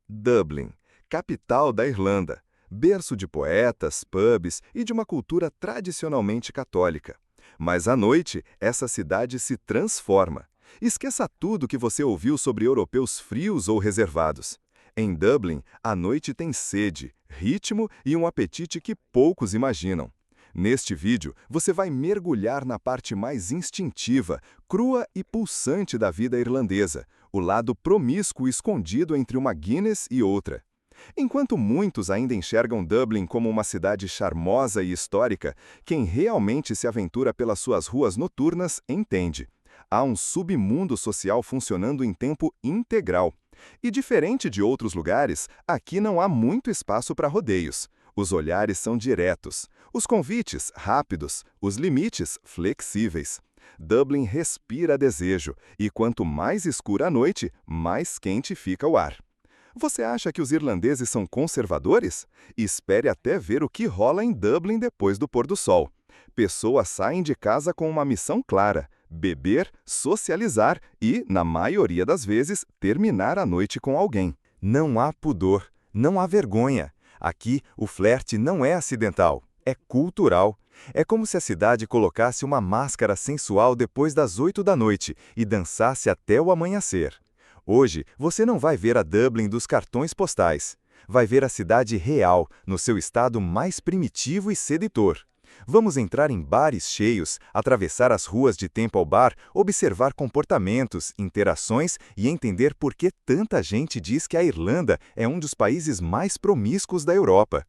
Dublin, capital da Irlanda, berço de poetas, pubs e de uma cultura tradicionalmente católica. Mas à noite, essa cidade se transforma. Esqueça tudo que você ouviu sobre europeus frios ou reservados. Em Dublin, a noite tem sede, ritmo e um apetite que poucos imaginam. Neste vídeo, você vai mergulhar na parte mais instintiva, crua e pulsante da vida irlandesa, o lado promíscuo escondido entre uma Guinness e outra. Enquanto muitos ainda enxergam Dublin como uma cidade charmosa e histórica, quem realmente se aventura pelas suas ruas noturnas entende. Há um submundo social funcionando em tempo integral. E diferente de outros lugares, aqui não há muito espaço para rodeios. Os olhares são diretos, os convites rápidos, os limites flexíveis. Dublin respira desejo, e quanto mais escura a noite, mais quente fica o ar. Você acha que os irlandeses são conservadores? Espere até ver o que rola em Dublin depois do pôr do sol. Pessoas saem de casa com uma missão clara: beber, socializar e, na maioria das vezes, terminar a noite com alguém. Não há pudor, não há vergonha. Aqui, o flerte não é acidental, é cultural. É como se a cidade colocasse uma máscara sensual depois das 8 da noite e dançasse até o amanhecer. Hoje, você não vai ver a Dublin dos cartões postais. Vai ver a cidade real, no seu estado mais primitivo e sedutor. Vamos entrar em bares cheios, atravessar as ruas de Temple Bar, observar comportamentos, interações e entender por que tanta gente diz que a Irlanda é um dos países mais promíscuos da Europa.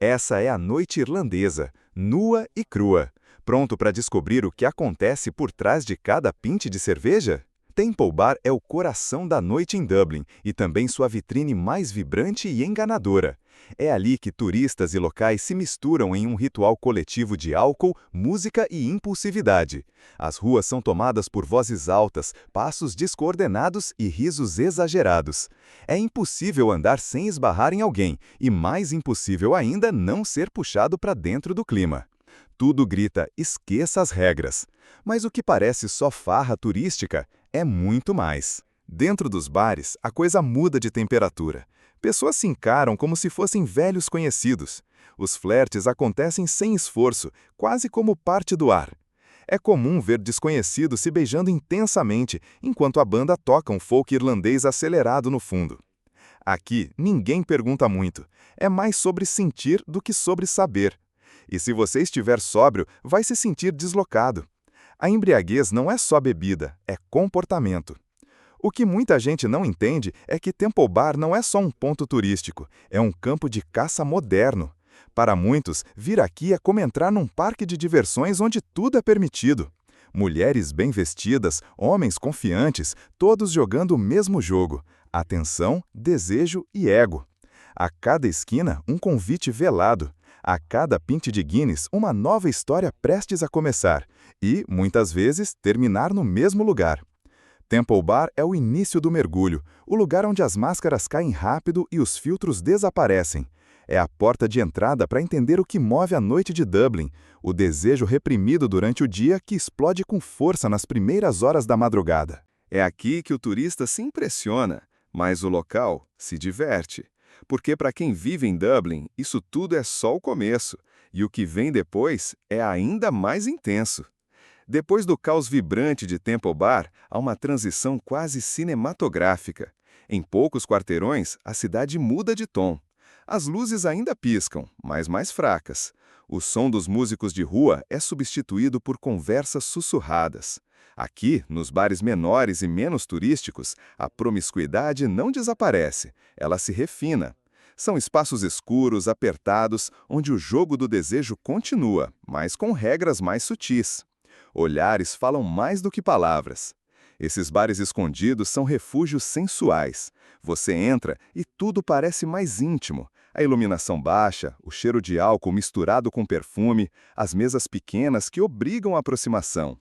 Essa é a noite irlandesa, nua e crua. Pronto para descobrir o que acontece por trás de cada pinte de cerveja? Temple Bar é o coração da noite em Dublin e também sua vitrine mais vibrante e enganadora. É ali que turistas e locais se misturam em um ritual coletivo de álcool, música e impulsividade. As ruas são tomadas por vozes altas, passos descoordenados e risos exagerados. É impossível andar sem esbarrar em alguém e, mais impossível ainda, não ser puxado para dentro do clima. Tudo grita: esqueça as regras. Mas o que parece só farra turística é muito mais. Dentro dos bares, a coisa muda de temperatura. Pessoas se encaram como se fossem velhos conhecidos. Os flertes acontecem sem esforço, quase como parte do ar. É comum ver desconhecidos se beijando intensamente, enquanto a banda toca um folk irlandês acelerado no fundo. Aqui, ninguém pergunta muito. É mais sobre sentir do que sobre saber. E se você estiver sóbrio, vai se sentir deslocado. A embriaguez não é só bebida, é comportamento. O que muita gente não entende é que Temple Bar não é só um ponto turístico, é um campo de caça moderno. Para muitos, vir aqui é como entrar num parque de diversões onde tudo é permitido. Mulheres bem vestidas, homens confiantes, todos jogando o mesmo jogo: atenção, desejo e ego. A cada esquina, um convite velado. A cada pinte de Guinness, uma nova história prestes a começar. E, muitas vezes, terminar no mesmo lugar. Temple Bar é o início do mergulho, o lugar onde as máscaras caem rápido e os filtros desaparecem. É a porta de entrada para entender o que move a noite de Dublin, o desejo reprimido durante o dia que explode com força nas primeiras horas da madrugada. É aqui que o turista se impressiona, mas o local se diverte. Porque para quem vive em Dublin, isso tudo é só o começo, e o que vem depois é ainda mais intenso. Depois do caos vibrante de Temple Bar, há uma transição quase cinematográfica. Em poucos quarteirões, a cidade muda de tom. As luzes ainda piscam, mas mais fracas. O som dos músicos de rua é substituído por conversas sussurradas. Aqui, nos bares menores e menos turísticos, a promiscuidade não desaparece, ela se refina. São espaços escuros, apertados, onde o jogo do desejo continua, mas com regras mais sutis. Olhares falam mais do que palavras. Esses bares escondidos são refúgios sensuais. Você entra e tudo parece mais íntimo. A iluminação baixa, o cheiro de álcool misturado com perfume, as mesas pequenas que obrigam a aproximação.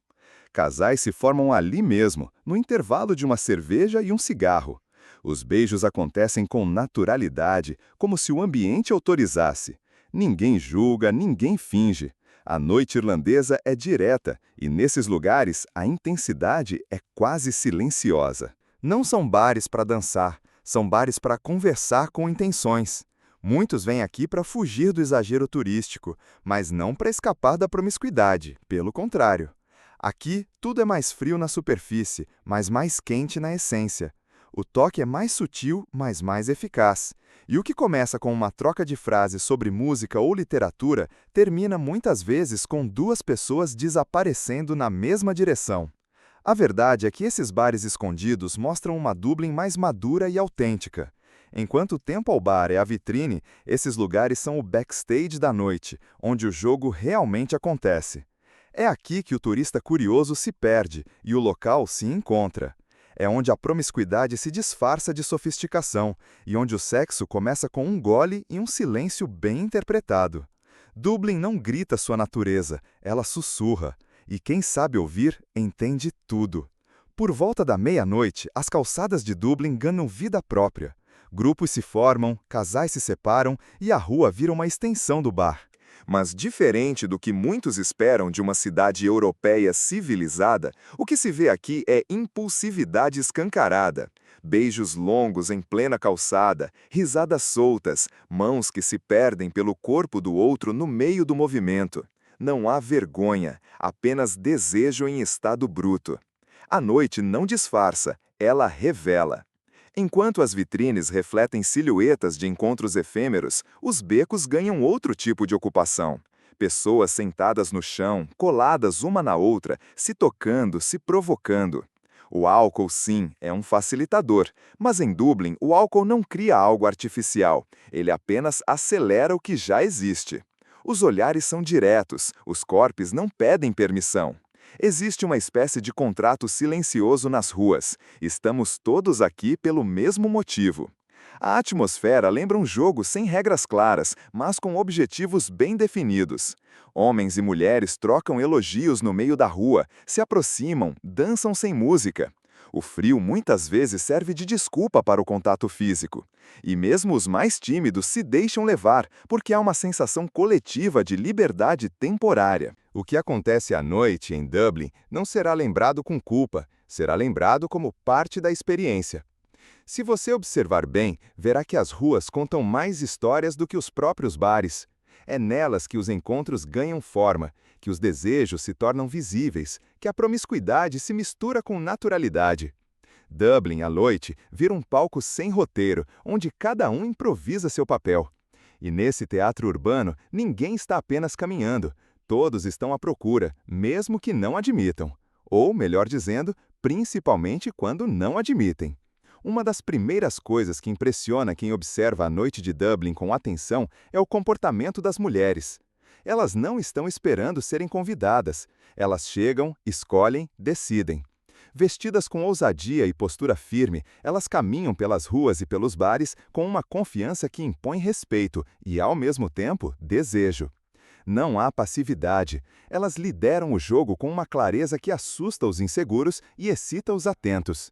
Casais se formam ali mesmo, no intervalo de uma cerveja e um cigarro. Os beijos acontecem com naturalidade, como se o ambiente autorizasse. Ninguém julga, ninguém finge. A noite irlandesa é direta e, nesses lugares, a intensidade é quase silenciosa. Não são bares para dançar, São bares para conversar com intenções. Muitos vêm aqui para fugir do exagero turístico, mas não para escapar da promiscuidade, pelo contrário. Aqui, tudo é mais frio na superfície, mas mais quente na essência. O toque é mais sutil, mas mais eficaz. E o que começa com uma troca de frases sobre música ou literatura termina muitas vezes com duas pessoas desaparecendo na mesma direção. A verdade é que esses bares escondidos mostram uma Dublin mais madura e autêntica. Enquanto o Temple Bar é a vitrine, esses lugares são o backstage da noite, onde o jogo realmente acontece. É aqui que o turista curioso se perde e o local se encontra. É onde a promiscuidade se disfarça de sofisticação e onde o sexo começa com um gole e um silêncio bem interpretado. Dublin não grita sua natureza, ela sussurra. E quem sabe ouvir, entende tudo. Por volta da meia-noite, as calçadas de Dublin ganham vida própria. Grupos se formam, casais se separam e a rua vira uma extensão do bar. Mas diferente do que muitos esperam de uma cidade europeia civilizada, o que se vê aqui é impulsividade escancarada. Beijos longos em plena calçada, risadas soltas, mãos que se perdem pelo corpo do outro no meio do movimento. Não há vergonha, apenas desejo em estado bruto. A noite não disfarça, ela revela. Enquanto as vitrines refletem silhuetas de encontros efêmeros, os becos ganham outro tipo de ocupação. Pessoas sentadas no chão, coladas uma na outra, se tocando, se provocando. O álcool, sim, é um facilitador, mas em Dublin o álcool não cria algo artificial, ele apenas acelera o que já existe. Os olhares são diretos, os corpos não pedem permissão. Existe uma espécie de contrato silencioso nas ruas. Estamos todos aqui pelo mesmo motivo. A atmosfera lembra um jogo sem regras claras, mas com objetivos bem definidos. Homens e mulheres trocam elogios no meio da rua, se aproximam, dançam sem música. O frio muitas vezes serve de desculpa para o contato físico. E mesmo os mais tímidos se deixam levar, porque há uma sensação coletiva de liberdade temporária. O que acontece à noite em Dublin não será lembrado com culpa, será lembrado como parte da experiência. Se você observar bem, verá que as ruas contam mais histórias do que os próprios bares. É nelas que os encontros ganham forma, que os desejos se tornam visíveis, que a promiscuidade se mistura com naturalidade. Dublin, à noite, vira um palco sem roteiro, onde cada um improvisa seu papel. E nesse teatro urbano, ninguém está apenas caminhando. Todos estão à procura, mesmo que não admitam. Ou, melhor dizendo, principalmente quando não admitem. Uma das primeiras coisas que impressiona quem observa a noite de Dublin com atenção é o comportamento das mulheres. Elas não estão esperando serem convidadas. Elas chegam, escolhem, decidem. Vestidas com ousadia e postura firme, elas caminham pelas ruas e pelos bares com uma confiança que impõe respeito e, ao mesmo tempo, desejo. Não há passividade. Elas lideram o jogo com uma clareza que assusta os inseguros e excita os atentos.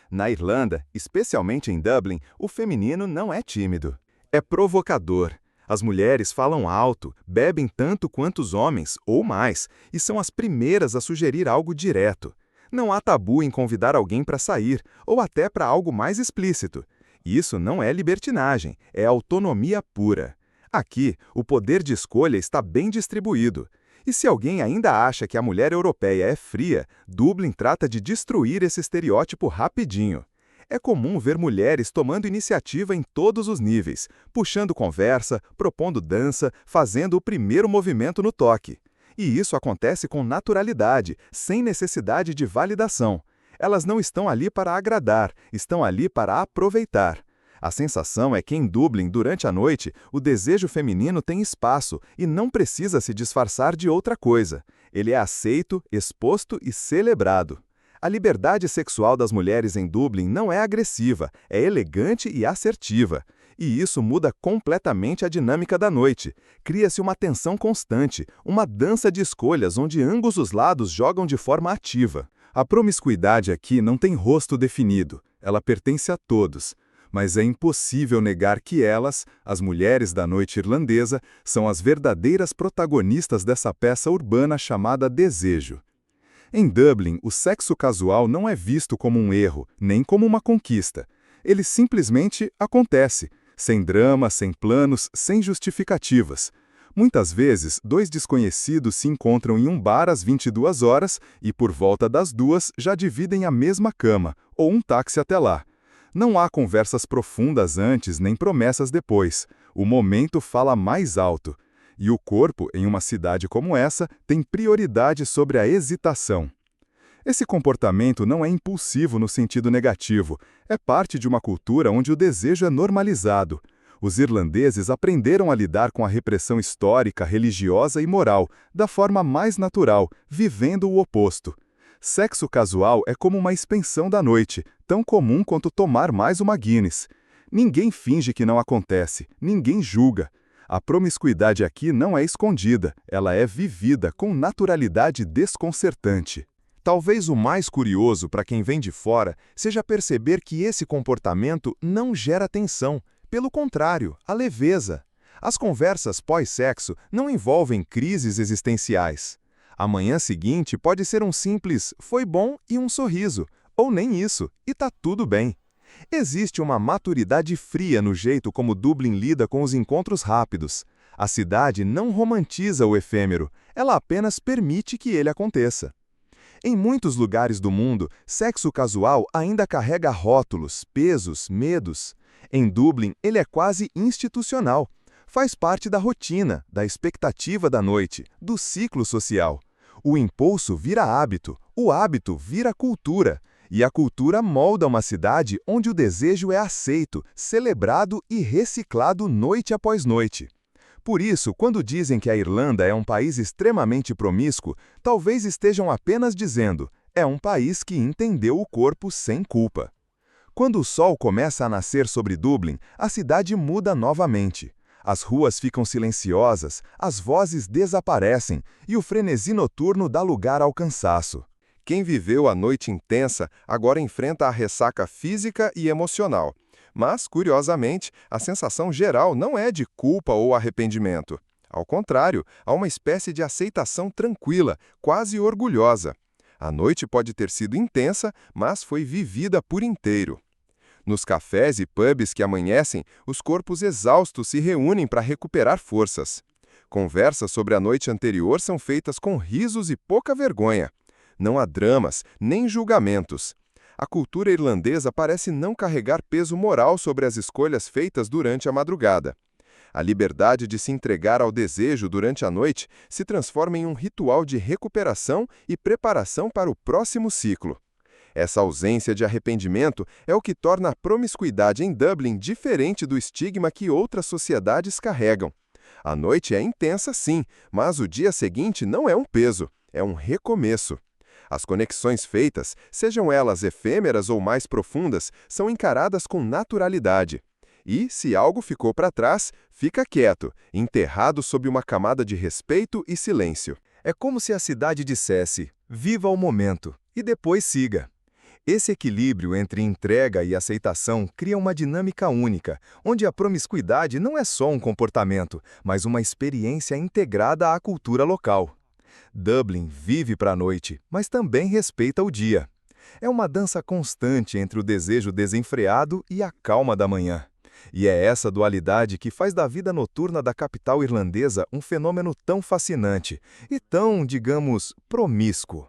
Na Irlanda, especialmente em Dublin, o feminino não é tímido. É provocador. As mulheres falam alto, bebem tanto quanto os homens, ou mais, e são as primeiras a sugerir algo direto. Não há tabu em convidar alguém para sair, ou até para algo mais explícito. Isso não é libertinagem, é autonomia pura. Aqui, o poder de escolha está bem distribuído. E se alguém ainda acha que a mulher europeia é fria, Dublin trata de destruir esse estereótipo rapidinho. É comum ver mulheres tomando iniciativa em todos os níveis, puxando conversa, propondo dança, fazendo o primeiro movimento no toque. E isso acontece com naturalidade, sem necessidade de validação. Elas não estão ali para agradar, estão ali para aproveitar. A sensação é que em Dublin, durante a noite, o desejo feminino tem espaço e não precisa se disfarçar de outra coisa. Ele é aceito, exposto e celebrado. A liberdade sexual das mulheres em Dublin não é agressiva, é elegante e assertiva. E isso muda completamente a dinâmica da noite. Cria-se uma tensão constante, uma dança de escolhas onde ambos os lados jogam de forma ativa. A promiscuidade aqui não tem rosto definido, ela pertence a todos. Mas é impossível negar que elas, as mulheres da noite irlandesa, são as verdadeiras protagonistas dessa peça urbana chamada desejo. Em Dublin, o sexo casual não é visto como um erro, nem como uma conquista. Ele simplesmente acontece, sem drama, sem planos, sem justificativas. Muitas vezes, dois desconhecidos se encontram em um bar às 22 horas e, por volta das 2, já dividem a mesma cama, ou um táxi até lá. Não há conversas profundas antes nem promessas depois. O momento fala mais alto. E o corpo, em uma cidade como essa, tem prioridade sobre a hesitação. Esse comportamento não é impulsivo no sentido negativo, é parte de uma cultura onde o desejo é normalizado. Os irlandeses aprenderam a lidar com a repressão histórica, religiosa e moral, da forma mais natural, vivendo o oposto. Sexo casual é como uma expensão da noite, tão comum quanto tomar mais uma Guinness. Ninguém finge que não acontece, ninguém julga. A promiscuidade aqui não é escondida, ela é vivida com naturalidade desconcertante. Talvez o mais curioso para quem vem de fora seja perceber que esse comportamento não gera tensão. Pelo contrário, a leveza. As conversas pós-sexo não envolvem crises existenciais. A manhã seguinte pode ser um simples "foi bom" e um sorriso, ou nem isso, e tá tudo bem. Existe uma maturidade fria no jeito como Dublin lida com os encontros rápidos. A cidade não romantiza o efêmero, ela apenas permite que ele aconteça. Em muitos lugares do mundo, sexo casual ainda carrega rótulos, pesos, medos. Em Dublin, ele é quase institucional. Faz parte da rotina, da expectativa da noite, do ciclo social. O impulso vira hábito, o hábito vira cultura. E a cultura molda uma cidade onde o desejo é aceito, celebrado e reciclado noite após noite. Por isso, quando dizem que a Irlanda é um país extremamente promíscuo, talvez estejam apenas dizendo: é um país que entendeu o corpo sem culpa. Quando o sol começa a nascer sobre Dublin, a cidade muda novamente. As ruas ficam silenciosas, as vozes desaparecem e o frenesi noturno dá lugar ao cansaço. Quem viveu a noite intensa agora enfrenta a ressaca física e emocional. Mas, curiosamente, a sensação geral não é de culpa ou arrependimento. Ao contrário, há uma espécie de aceitação tranquila, quase orgulhosa. A noite pode ter sido intensa, mas foi vivida por inteiro. Nos cafés e pubs que amanhecem, os corpos exaustos se reúnem para recuperar forças. Conversas sobre a noite anterior são feitas com risos e pouca vergonha. Não há dramas, nem julgamentos. A cultura irlandesa parece não carregar peso moral sobre as escolhas feitas durante a madrugada. A liberdade de se entregar ao desejo durante a noite se transforma em um ritual de recuperação e preparação para o próximo ciclo. Essa ausência de arrependimento é o que torna a promiscuidade em Dublin diferente do estigma que outras sociedades carregam. A noite é intensa, sim, mas o dia seguinte não é um peso, é um recomeço. As conexões feitas, sejam elas efêmeras ou mais profundas, são encaradas com naturalidade. E, se algo ficou para trás, fica quieto, enterrado sob uma camada de respeito e silêncio. É como se a cidade dissesse: viva o momento, e depois siga. Esse equilíbrio entre entrega e aceitação cria uma dinâmica única, onde a promiscuidade não é só um comportamento, mas uma experiência integrada à cultura local. Dublin vive para a noite, mas também respeita o dia. É uma dança constante entre o desejo desenfreado e a calma da manhã. E é essa dualidade que faz da vida noturna da capital irlandesa um fenômeno tão fascinante e tão, digamos, promíscuo.